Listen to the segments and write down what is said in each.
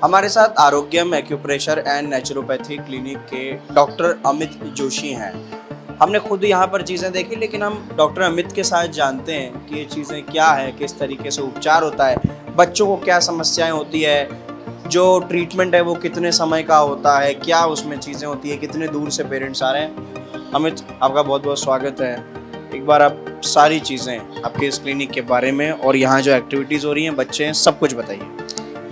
हमारे साथ आरोग्यम acupressure and naturopathy clinic के डॉक्टर अमित जोशी हैं। हमने खुद यहाँ पर चीज़ें देखी, लेकिन हम डॉक्टर अमित के साथ जानते हैं कि ये चीज़ें क्या है, किस तरीके से उपचार होता है, बच्चों को क्या समस्याएं होती है, जो ट्रीटमेंट है वो कितने समय का होता है, क्या उसमें चीज़ें होती है, कितने दूर से पेरेंट्स आ रहे हैं। अमित, आपका बहुत बहुत स्वागत है। एक बार आप सारी चीज़ें आपके इस क्लिनिक के बारे में और यहाँ जो एक्टिविटीज़ हो रही हैं, बच्चे हैं, सब कुछ बताइए।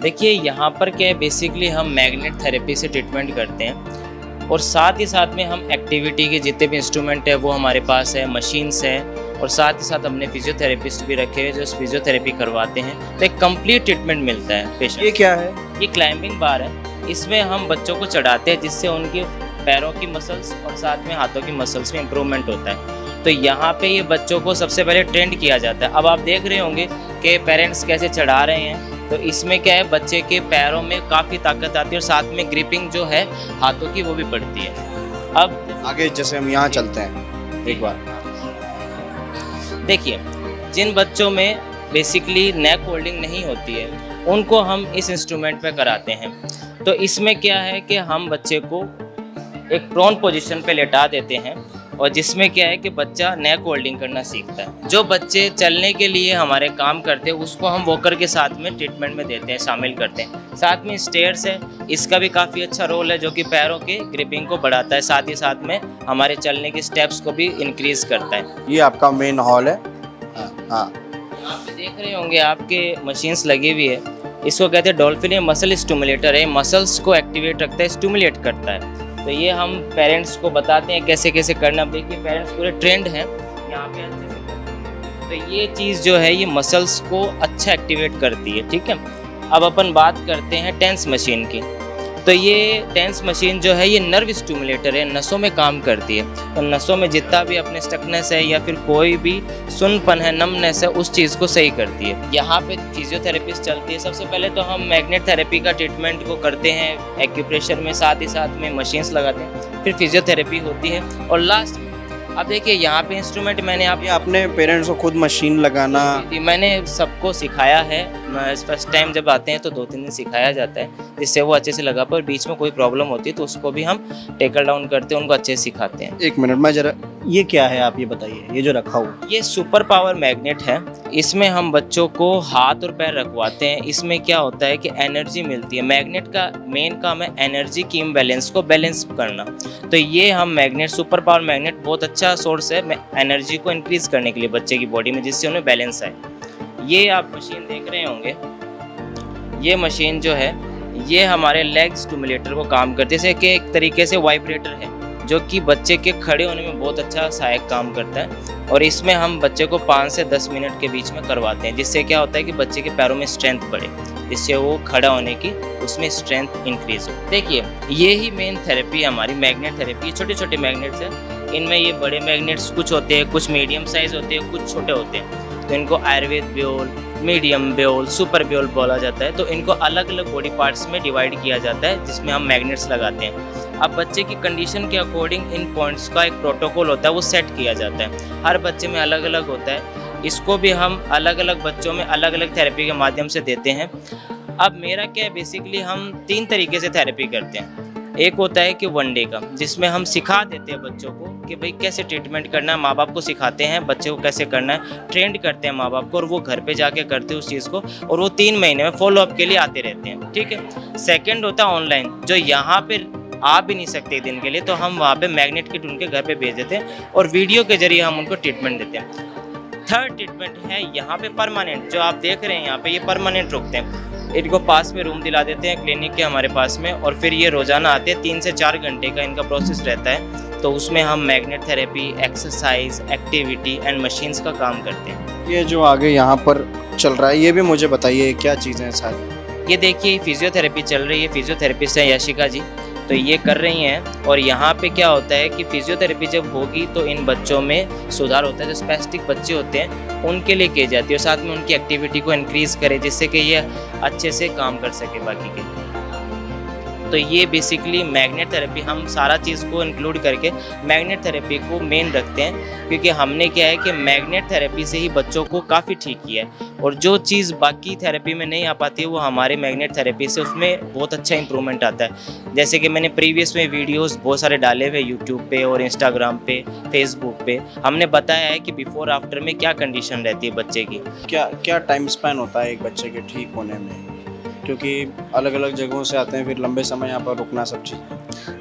देखिए यहाँ पर क्या है, बेसिकली हम मैग्नेट थेरेपी से ट्रीटमेंट करते हैं और साथ ही साथ में हम एक्टिविटी के जितने भी इंस्ट्रूमेंट है वो हमारे पास है, मशीन्स हैं और साथ ही साथ हमने फिजियोथेरेपिस्ट भी रखे हैं जो फिजियोथेरेपी करवाते हैं। तो एक कंप्लीट ट्रीटमेंट मिलता है पेशेंट। ये क्या है? ये क्लाइंबिंग बार है। इसमें हम बच्चों को चढ़ाते हैं जिससे उनकी पैरों की मसल्स और साथ में हाथों की मसल्स में इम्प्रूवमेंट होता है। तो यहाँ पे ये बच्चों को सबसे पहले ट्रेंड किया जाता है। अब आप देख रहे होंगे कि पेरेंट्स कैसे चढ़ा रहे हैं। तो इसमें क्या है, बच्चे के पैरों में काफ़ी ताकत आती है और साथ में ग्रिपिंग जो है हाथों की वो भी बढ़ती है। अब आगे जैसे हम यहाँ चलते हैं एक बार। देखिए, जिन बच्चों में बेसिकली नेक होल्डिंग नहीं होती है उनको हम इस इंस्ट्रूमेंट पे कराते हैं। तो इसमें क्या है कि हम बच्चे को एक प्रोन पोजीशन पे लेटा देते हैं और जिसमें क्या है कि बच्चा नेक होल्डिंग करना सीखता है। जो बच्चे चलने के लिए हमारे काम करते हैं उसको हम वॉकर के साथ में ट्रीटमेंट में देते हैं, शामिल करते हैं। साथ में स्टेयर्स है, इसका भी काफ़ी अच्छा रोल है जो कि पैरों के ग्रिपिंग को बढ़ाता है, साथ ही साथ में हमारे चलने के स्टेप्स को भी इंक्रीज करता है। ये आपका मेन हॉल है। हाँ, आप देख रहे होंगे आपके मशीन्स लगी हुई है। इसको कहते हैं डॉल्फिन। ये मसल स्टिमुलेटर है, मसल्स को एक्टिवेट रखता है, स्टिमुलेट करता है। तो ये हम पेरेंट्स को बताते हैं कैसे कैसे करना। अब देखिए पेरेंट्स पूरे ट्रेंड हैं यहाँ पे अच्छे से करते हैं। तो ये चीज़ जो है ये मसल्स को अच्छा एक्टिवेट करती है। ठीक है, अब अपन बात करते हैं टेंस मशीन की। तो ये टेंस मशीन जो है ये नर्व स्टिमुलेटर है, नसों में काम करती है। तो नसों में जितना भी अपने स्टकनेस है या फिर कोई भी सुनपन है, नमनेस है, उस चीज़ को सही करती है। यहाँ पे फिजियोथेरेपिस्ट चलती है। सबसे पहले तो हम मैग्नेट थेरेपी का ट्रीटमेंट को करते हैं एक्यूप्रेशर में, साथ ही साथ में मशीन्स लगाते हैं, फिर फिजियोथेरेपी होती है और लास्ट। अब देखिए यहाँ पे इंस्ट्रूमेंट मैंने अपने पेरेंट्स को खुद मशीन लगाना मैंने सबको सिखाया है। फर्स्ट टाइम जब आते हैं तो 2-3 दिन सिखाया जाता है जिससे वो अच्छे से लगा पाए। बीच में कोई प्रॉब्लम होती है तो उसको भी हम टेकल डाउन करते हैं, उनको अच्छे से सिखाते हैं। एक मिनट में जरा, ये क्या है आप ये बताइए, ये जो रखा हुआ? ये सुपर पावर मैग्नेट है। इसमें हम बच्चों को हाथ और पैर रखवाते हैं। इसमें क्या होता है कि एनर्जी मिलती है। मैग्नेट का मेन काम है एनर्जी की इम्बैलेंस को बैलेंस करना। तो ये हम मैग्नेट, सुपर पावर मैग्नेट बहुत अच्छा सोर्स है एनर्जी को इंक्रीज करने के लिए बच्चे की बॉडी में, जिससे उन्हें बैलेंस आए। ये आप मशीन देख रहे होंगे, ये मशीन जो है ये हमारे लेग स्टिमुलेटर को काम करती है, जैसे कि एक तरीके से वाइब्रेटर है जो कि बच्चे के खड़े होने में बहुत अच्छा सहायक काम करता है। और इसमें हम बच्चे को 5 से 10 मिनट के बीच में करवाते हैं, जिससे क्या होता है कि बच्चे के पैरों में स्ट्रेंथ बढ़े, जिससे वो खड़ा होने की उसमें स्ट्रेंथ इंक्रीज हो। देखिए ये ही मेन थेरेपी हमारी मैग्नेट थेरेपी। छोटे छोटे मैग्नेट्स हैं, इनमें ये बड़े मैग्नेट्स कुछ होते हैं, कुछ मीडियम साइज होते हैं, कुछ छोटे होते हैं। तो इनको आयुर्वेद ब्योल, मीडियम ब्योल, सुपर ब्योल बोला जाता है। तो इनको अलग अलग बॉडी पार्ट्स में डिवाइड किया जाता है जिसमें हम मैग्नेट्स लगाते हैं। अब बच्चे की कंडीशन के अकॉर्डिंग इन पॉइंट्स का एक प्रोटोकॉल होता है, वो सेट किया जाता है। हर बच्चे में अलग अलग होता है। इसको भी हम अलग अलग बच्चों में अलग अलग थेरेपी के माध्यम से देते हैं। अब मेरा क्या है, बेसिकली हम 3 तरीके से थेरेपी करते हैं। एक होता है कि 1 डे का, जिसमें हम सिखा देते हैं बच्चों को कि भाई कैसे ट्रीटमेंट करना है। माँ बाप को सिखाते हैं बच्चे को कैसे करना है, ट्रेंड करते हैं माँ बाप को और वो घर पे जाके करते हैं उस चीज़ को, और वो 3 महीने में फॉलोअप के लिए आते रहते हैं। ठीक है। सेकेंड होता है ऑनलाइन, जो यहाँ पे आ भी नहीं सकते एक दिन के लिए, तो हम वहाँ पे मैग्नेट किट उनके घर पे भेज देते हैं और वीडियो के जरिए हम उनको ट्रीटमेंट देते हैं। थर्ड ट्रीटमेंट है यहाँ पे परमानेंट, जो आप देख रहे हैं यहाँ पे, ये परमानेंट रुकते हैं। इनको पास में रूम दिला देते हैं क्लिनिक के हमारे पास में, और फिर ये रोज़ाना आते हैं। 3 से 4 घंटे का इनका प्रोसेस रहता है। तो उसमें हम magnet therapy, exercise, activity and machines का काम करते हैं। ये जो आगे यहाँ पर चल रहा है ये भी मुझे बताइए क्या चीज़ें हैं सारी? ये देखिए फिजियोथेरेपी चल रही है। फिजियोथेरेपिस्ट है यशिका जी, तो ये कर रही हैं। और यहाँ पे क्या होता है कि फिजियोथेरेपी जब होगी तो इन बच्चों में सुधार होता है। जो स्पेस्टिक बच्चे होते हैं उनके लिए की जाती है, और साथ में उनकी एक्टिविटी को इंक्रीज़ करे जिससे कि ये अच्छे से काम कर सके बाकी के। तो ये बेसिकली मैग्नेट थेरेपी, हम सारा चीज़ को इंक्लूड करके मैग्नेट थेरेपी को मेन रखते हैं, क्योंकि हमने क्या है कि मैग्नेट थेरेपी से ही बच्चों को काफ़ी ठीक किया है, और जो चीज़ बाकी थेरेपी में नहीं आ पाती है वो हमारे मैग्नेट थेरेपी से उसमें बहुत अच्छा इंप्रूवमेंट आता है। जैसे कि मैंने प्रीवियस में वीडियोस बहुत सारे डाले हुए यूट्यूब पे और इंस्टाग्राम पे, फेसबुक पे, हमने बताया है कि बिफोर आफ्टर में क्या कंडीशन रहती है बच्चे की। क्या क्या टाइम स्पैन होता है एक बच्चे के ठीक होने में, क्योंकि अलग अलग जगहों से आते हैं, फिर लंबे समय यहाँ पर रुकना सब चीज़।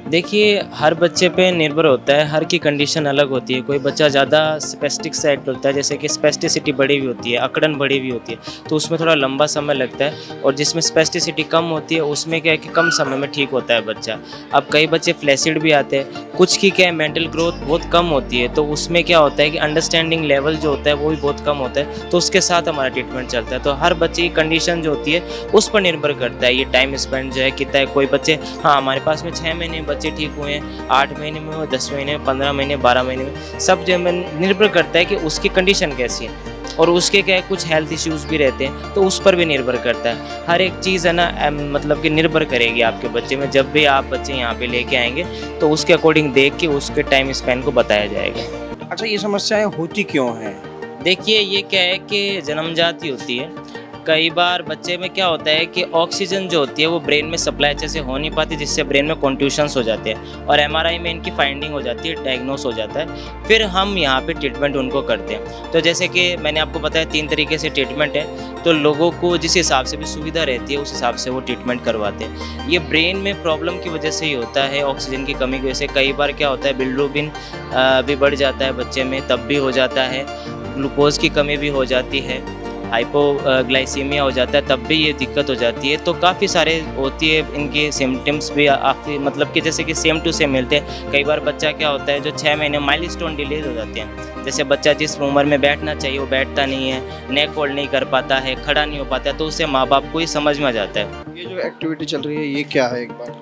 देखिए, हर बच्चे पे निर्भर होता है, हर की कंडीशन अलग होती है। कोई बच्चा ज़्यादा स्पेस्टिक साइड होता है, जैसे कि स्पेस्टिसिटी बढ़ी हुई होती है, अकड़न बढ़ी हुई होती है, तो उसमें थोड़ा लंबा समय लगता है, और जिसमें स्पेस्टिसिटी कम होती है उसमें क्या है कि कम समय में ठीक होता है बच्चा। अब कई बच्चे फ्लैसिड भी आते हैं, कुछ की क्या है मेंटल ग्रोथ बहुत कम होती है, तो उसमें क्या होता है कि अंडरस्टैंडिंग लेवल जो होता है वो भी बहुत कम होता है, तो उसके साथ हमारा ट्रीटमेंट चलता है। तो हर बच्चे की कंडीशन जो होती है उस पर निर्भर करता है ये टाइम स्पेंड जो है कितना है। कोई बच्चे, हाँ, हमारे पास में 6 महीने बच्चे ठीक हुए हैं, 8 महीने में हुए, 10 महीने में, 15 महीने, 12 महीने में, सब जो है निर्भर करता है कि उसकी कंडीशन कैसी है, और उसके क्या है कुछ हेल्थ इश्यूज़ भी रहते हैं, तो उस पर भी निर्भर करता है। हर एक चीज़ है ना, मतलब कि निर्भर करेगी आपके बच्चे में। जब भी आप बच्चे यहाँ पे लेके आएंगे तो उसके अकॉर्डिंग देख के उसके टाइम स्पेन को बताया जाएगा। अच्छा, ये समस्याएं होती क्यों हैं? देखिए, ये क्या है कि जन्मजात ही होती है। कई बार बच्चे में क्या होता है कि ऑक्सीजन जो होती है वो ब्रेन में सप्लाई अच्छे से हो नहीं पाती, जिससे ब्रेन में कॉन्ट्यूशंस हो जाते हैं, और एमआरआई में इनकी फाइंडिंग हो जाती है, डायग्नोस हो जाता है, फिर हम यहाँ पे ट्रीटमेंट उनको करते हैं। तो जैसे कि मैंने आपको बताया 3 तरीके से ट्रीटमेंट है, तो लोगों को जिस हिसाब से भी सुविधा रहती है उस हिसाब से वो ट्रीटमेंट करवाते हैं। ये ब्रेन में प्रॉब्लम की वजह से ही होता है, ऑक्सीजन की कमी की वजह से। कई बार क्या होता है बिलिरुबिन भी बढ़ जाता है बच्चे में, तब भी हो जाता है, ग्लूकोज की कमी भी हो जाती है, हाइपोग्लाइसीमिया हो जाता है, तब भी ये दिक्कत हो जाती है। तो काफ़ी सारे होती है इनके सिम्टम्स भी, मतलब कि जैसे कि सेम टू सेम मिलते हैं। कई बार बच्चा क्या होता है जो 6 महीने माइलस्टोन डिलेज हो जाते हैं, जैसे बच्चा जिस उम्र में बैठना चाहिए वो बैठता नहीं है, नेक होल्ड नहीं कर पाता है, खड़ा नहीं हो पाता है, तो उससे माँ बाप को ही समझ में आ जाता है। ये जो एक्टिविटी चल रही है ये क्या है एक बार?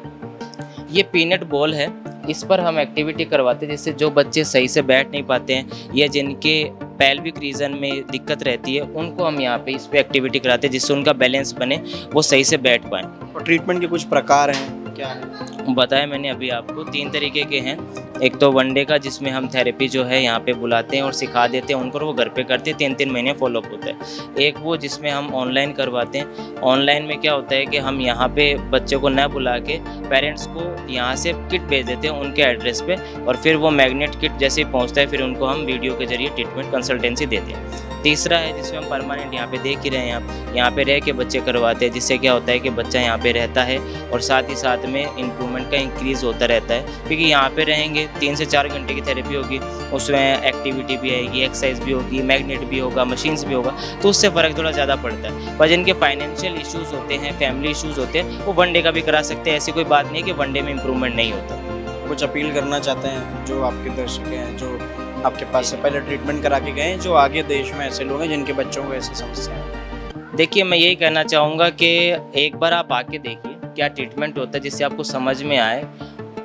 ये पीनट बॉल है, इस पर हम एक्टिविटी करवाते हैं, जिससे जो बच्चे सही से बैठ नहीं पाते हैं या जिनके पेल्विक रीजन में दिक्कत रहती है उनको हम यहाँ पे इस पे एक्टिविटी कराते हैं, जिससे उनका बैलेंस बने, वो सही से बैठ पाएँ। और ट्रीटमेंट के कुछ प्रकार हैं, क्या है? बताया मैंने अभी आपको 3 तरीके के हैं। एक तो 1 डे का, जिसमें हम थेरेपी जो है यहाँ पे बुलाते हैं और सिखा देते हैं उनको, और वो घर पे करते हैं, 3-3 महीने फॉलोअप होता है। एक वो जिसमें हम ऑनलाइन करवाते हैं। ऑनलाइन में क्या होता है कि हम यहाँ पे बच्चे को न बुला के पेरेंट्स को यहाँ से किट भेज देते हैं उनके एड्रेस पे, और फिर वो मैग्नेट किट जैसे ही पहुँचता है फिर उनको हम वीडियो के जरिए ट्रीटमेंट कंसल्टेंसी देते हैं। तीसरा है जिसमें हम परमानेंट यहाँ पे देख ही रहे हैं आप, यहाँ पे रह के बच्चे करवाते हैं, जिससे क्या होता है कि बच्चा यहाँ पे रहता है और साथ ही साथ में इम्प्रूवमेंट का इंक्रीज़ होता रहता है, क्योंकि यहाँ पे रहेंगे 3 से 4 घंटे की थेरेपी होगी, उसमें एक्टिविटी भी आएगी, एक्सरसाइज भी होगी, मैग्नेट भी होगा, मशीन्स भी होगा, तो उससे फ़र्क थोड़ा ज़्यादा पड़ता है। पर जिनके फाइनेंशियल इश्यूज़ होते हैं, फैमिली इश्यूज़ होते हैं, वो 1 डे का भी करा सकते हैं। ऐसी कोई बात नहीं है कि 1 डे में इम्प्रूवमेंट नहीं होता। कुछ अपील करना चाहते हैं जो आपके दर्शक हैं, जो आपके पास से पहले ट्रीटमेंट करा के गए हैं, जो आगे देश में ऐसे लोग हैं जिनके बच्चों को ऐसी समस्या है? देखिए, मैं यही कहना चाहूँगा कि एक बार आप आके देखिए क्या ट्रीटमेंट होता है, जिससे आपको समझ में आए।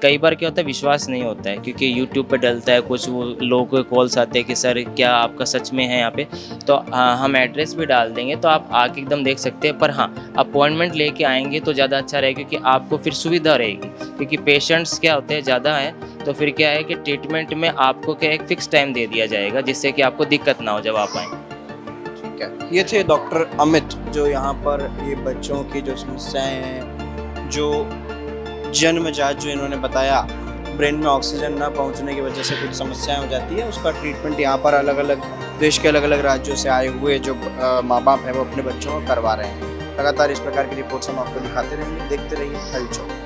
कई बार क्या होता है विश्वास नहीं होता है, क्योंकि यूट्यूब पे डलता है कुछ, वो लोगों के कॉल्स आते हैं कि सर क्या आपका सच में है यहाँ पे, तो हम एड्रेस भी डाल देंगे, तो आप आके एकदम देख सकते हैं। पर हाँ, अपॉइंटमेंट लेके आएंगे तो ज़्यादा अच्छा रहेगा, क्योंकि आपको फिर सुविधा रहेगी, क्योंकि पेशेंट्स क्या होते हैं ज़्यादा है, तो फिर क्या है कि ट्रीटमेंट में आपको क्या एक फ़िक्स टाइम दे दिया जाएगा, जिससे कि आपको दिक्कत ना हो जब आप आएँ। ठीक है, ये थे डॉक्टर अमित, जो यहाँ पर ये बच्चों की जो समस्याएं हैं, जो जन्मजात जो इन्होंने बताया ब्रेन में ऑक्सीजन ना पहुंचने की वजह से कुछ समस्याएं हो जाती है, उसका ट्रीटमेंट यहाँ पर अलग अलग देश के अलग अलग राज्यों से आए हुए जो माँ बाप हैं वो अपने बच्चों को करवा रहे हैं। लगातार इस प्रकार की रिपोर्ट्स हम आपको दिखाते रहेंगे। देखते रहिए हलचल।